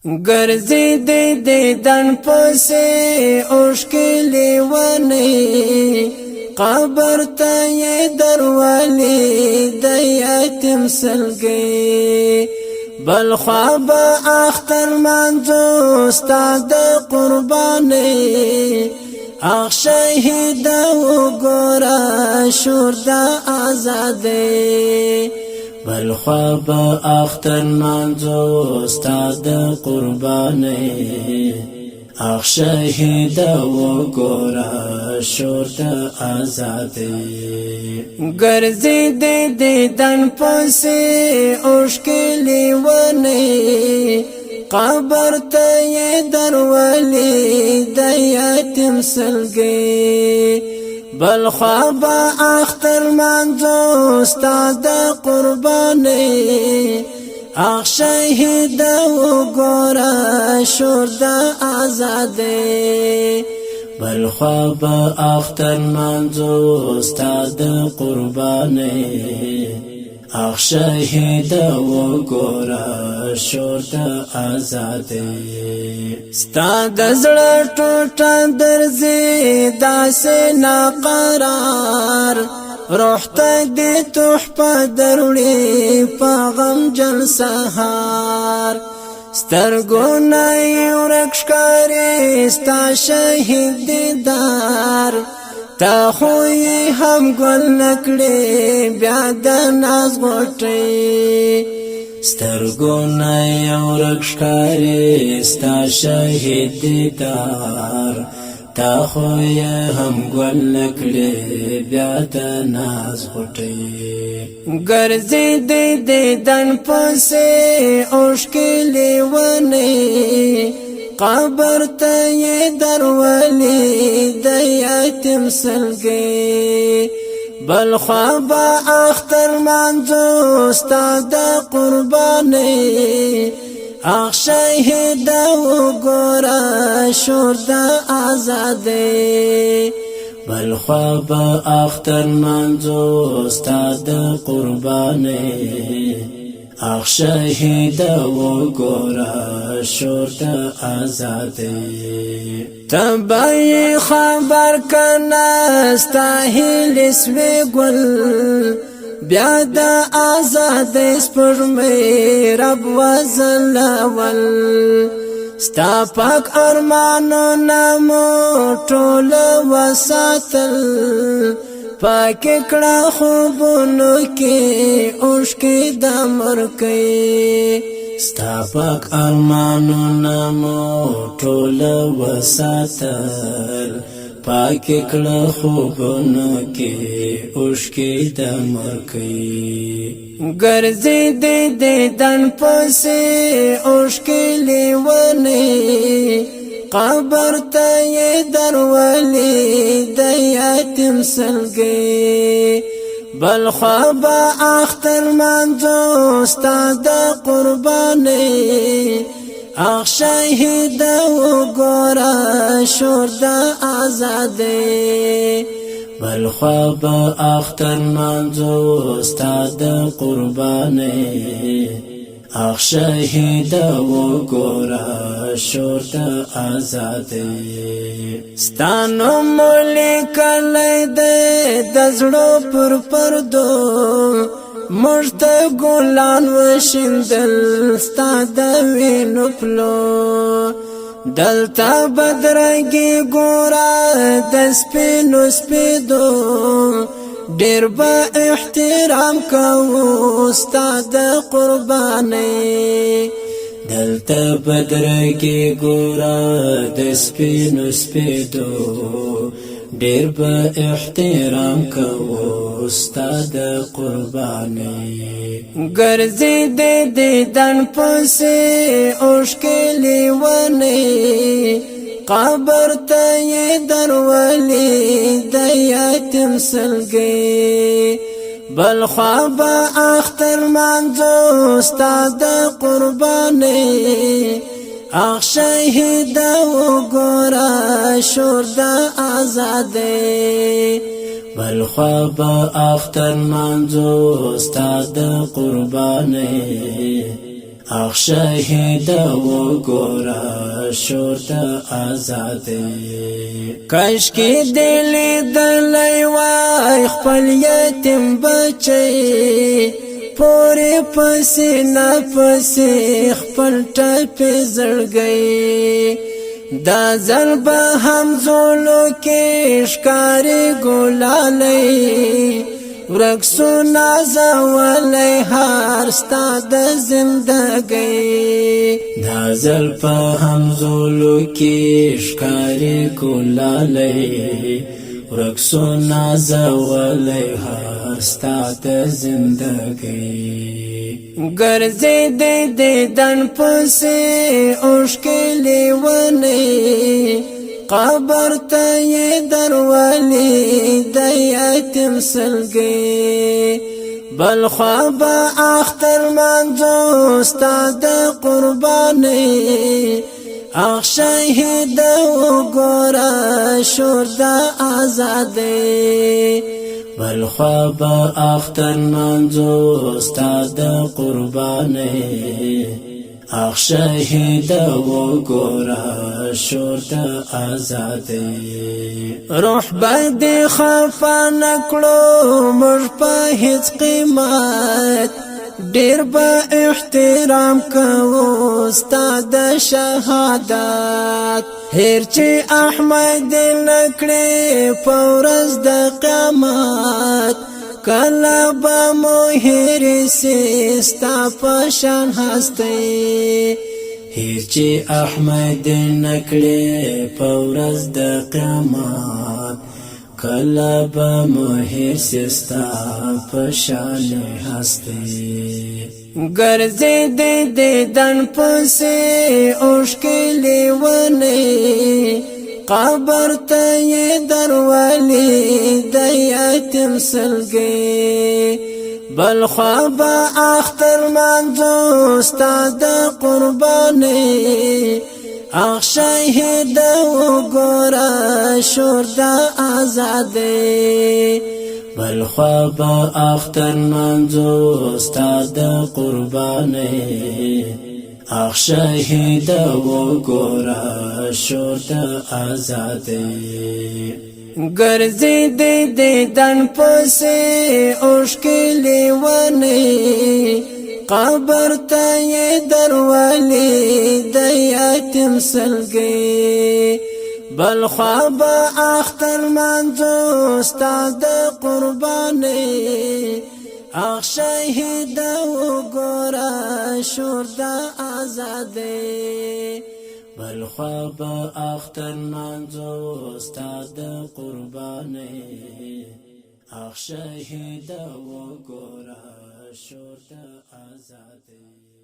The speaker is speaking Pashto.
ګرځي دې دن پسې اوښکې لیونی قبر ته یې درولې د یتیم سلګۍ بل خوا به اختر منځو ستا د قربانۍ اخ شهید وګوره شور د ازادۍ بل خوا به اختر منځو ستا د قربانۍ اخ شهید وګوره شور د ازادۍ ګرځي دې دن پسې اوښکې لیونی قبر ته یې درولې د یتیم سلګۍ بل خوا به اختر منځو ستا د قربانۍ اخ شهید وګوره شور د ازادۍ بل خوا به اختر منځو ستا د قربانۍ اخ شهید وګوره شور د ازادۍ ستا د زړه ټوټه درځي داسې ناقرار روح ته دې تحفه دروړي په غمجن سهار سترګو نه یې ورک ښکاري ستا شهید دیدار تا خو یې هم ګل نه کړې بیا د ناز غوټۍ سترګو نه یې ورک ښکاري ستا شهید دیدار تا خو یې هم ګل نه کړې بیا د ناز غوټۍ ګرځي دې دن پسې اوښکې لیونی قبر ته یې درولې د یتیم سلګۍ بل خوا به اختر منځو ستا د قربانۍ اخ شهید وګوره شور د ازادۍ بل خوا به اختر منځو ستا د قربانۍ اخ شهید وګوره شور د ازادۍ تبای خبر کنا ستا هیلې سوې ګل بیا د ازادۍ سپوږمۍ رب وځلول ستا پاک ارمانونه مو ټول وساتل پاک کړه خوبونو کې اوښکې د مرکۍ ستا پاک ارمانونه مو ټول وساتل پاک کړه خوبونو کې اوښکې د مرکۍ ګرځي دې دن پسې اوښکې لیونی قبر ته یې درولې د یتیم سلګۍ بل خوا به اختر منځو ستا د قربانۍ اخ شهید وګوره شور د ازادۍ بل خوا به اختر منځو ستا د قربانۍ اخ شهید وګوره شور د ازادۍ ستا نوم لیکلی دی د زړو پر پردو موږ ته ګلان وشیندل ستا د وینو پلو دلته بدرګي ګوره د سپینو سپیدو ډېر به احترام کوو ستا د قربانۍ دلته بدرګي ګوره د سپینو سپیدو ډېر به احترام کوو ستا د قربانۍ ګرځي دې دن پسې اوښکې لیونی قبر ته یې درولې د یتیم سلګۍ بل خوا به اختر منځو ستا د قربانۍ اخ شهید وګوره شور د ازادۍ بل خوا به اختر منځو ستا د قربانۍ اخ شهید و ګورا شور د آزادۍ کاش کې دل دلای وای خپل یتیم بچي پورې پسې نه پسې خپل ټپې زړګي دا ځل به هم زولو کې ښکاري ګلالۍ ورک سو نازولی هر ستا د زندګۍ دا ځل په همزولو کې ښکاري ګلالۍ ورک سو نازولی هر ستا د زندګۍ ګرځېدې دیدن پسې اوښکې لیونۍ قبر ته یې درولې د یتیم سلګۍ بل خوا به اختر منځو ستا د قربانۍ اخ شهید وګوره شور د آزادۍ بل خوا به اختر منځو ستا د قربانۍ اخ شهید وګوره شور د آزادۍ روح باندې خفا نکړو موږ په هیڅ قیمت ډیر به احترام کوو ستا د شهادت هر چې احمد نکړې په ورځ د قیامت کله به مو هېر سي ستا په شان هستۍ هر چې احمد نکړې په ورځ د قیامت کله به مو هېر سي ستا په شان هستۍ ګرځېدې دیدن پسې اوښکې لیونۍ قبر ته یې درولې د یتیم سلګۍ بل خوا به اختر منځو ستا د قربانۍ اخ شهید وګوره شور د آزادۍ بل خوا به اختر منځو ستا د قربانۍ اخ شهید وګوره شور د آزادۍ ګرځېدې دیدن پسې اوښکې لیونۍ قبر ته یې درولې د یتیم سلګۍ بل خوا به اختر منځو ستا د قربانۍ اخ شهید وګوره شور د آزادۍ بل خوا به اختر منځو ستا د قربانۍ اخ شهید وګوره شور د آزادۍ